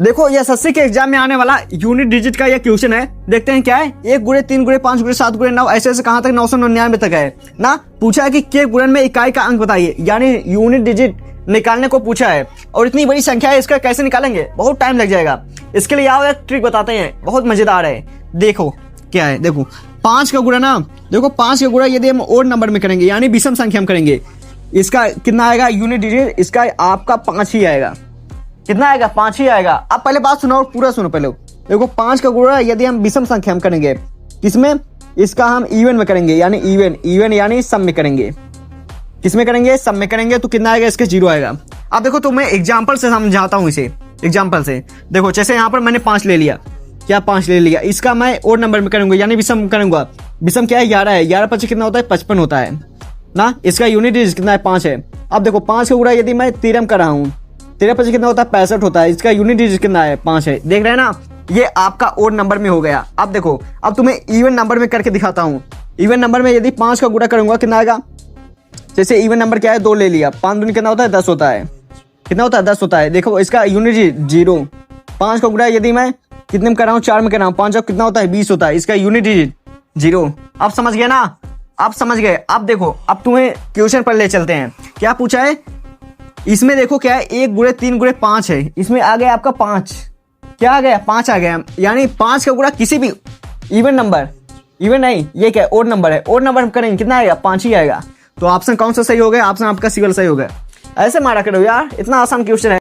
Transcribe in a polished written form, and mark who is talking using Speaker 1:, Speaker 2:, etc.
Speaker 1: देखो ये एसएससी के एग्जाम में आने वाला यूनिट डिजिट का ये क्वेश्चन है। देखते हैं क्या है। 1 गुणे 3 गुणे 5 गुणे 7 गुणे 9 ऐसे ऐसे कहां तक 999 तक है ना। पूछा है कि के गुणन में इकाई का अंक बताइए, यानी यूनिट डिजिट निकालने को पूछा है। और इतनी बड़ी संख्या है, इसका कैसे निकालेंगे, बहुत टाइम लग जाएगा। इसके लिए आओ एक ट्रिक बताते हैं, बहुत मजेदार है। देखो क्या है, देखो 5 का गुणा ना, देखो 5 का गुणा यदि हम ओड नंबर में करेंगे यानी विषम संख्या में करेंगे, इसका कितना आएगा यूनिट डिजिट, इसका आपका 5 ही आएगा। कितना आएगा, 5 ही आएगा। अब पहले बात सुनो और पूरा सुनो पहले। देखो 5 का गुणा यदि हम विषम संख्या में करेंगे, किसमें, इसका हम इवन में करेंगे, यानी इवन यानी सम में करेंगे। किसमें करेंगे, सम में करेंगे, तो कितना आएगा, इसके 0 आएगा। अब देखो तो मैं एग्जाम्पल से समझाता हूँ इसे, एग्जाम्पल से। देखो जैसे यहाँ पर मैंने 5 ले लिया, क्या 5 ले लिया, इसका मैं ओड नंबर में करूंगा यानी विषम करूंगा। विषम क्या है, 11 है, 11 5 कितना होता है, 55 होता है ना। इसका यूनिट डिजिट कितना है, 5 है। अब देखो 5 का गुणा यदि मैं 13 कर रहा हूँ, 13 5 कितना होता है, 65 होता है। इसका यूनिट डिजिट कितना है, 5 है। देख रहे हैं ना, ये आपका ओड नंबर में हो गया। अब देखो, अब तुम्हें इवन नंबर में करके दिखाता हूँ। इवन नंबर में यदि 5 का गुणा करूंगा कितना आएगा, जैसे इवन नंबर क्या है, 2 ले लिया, 5 दूनी कितना होता है, 10 होता है। कितना होता है, 10 होता है। देखो इसका यूनिट 0, 5 का गुणा यदि मैं कितने में कर रहा हूँ, 4 में कर रहा हूँ, 5 कितना होता है, 20 होता है। इसका यूनिट डिजिट 0। अब समझ गए ना, आप समझ गए। अब देखो, अब तुम्हें क्वेश्चन पर ले चलते हैं। क्या पूछा है इसमें, देखो क्या है, 1 गुणे 3 गुणे 5 है, इसमें आ गया आपका 5। क्या आ गया, 5 आ गया, यानी 5 का गुणा किसी भी इवन नंबर, इवन नहीं, ये क्या है, ओड नंबर है, ओड नंबर करेंगे कितना आएगा, 5 ही आएगा। तो ऑप्शन कौन सा सही हो गया, ऑप्शन आपका सी वाला सही हो गया। ऐसे मारा करो यार, इतना आसान क्वेश्चन है।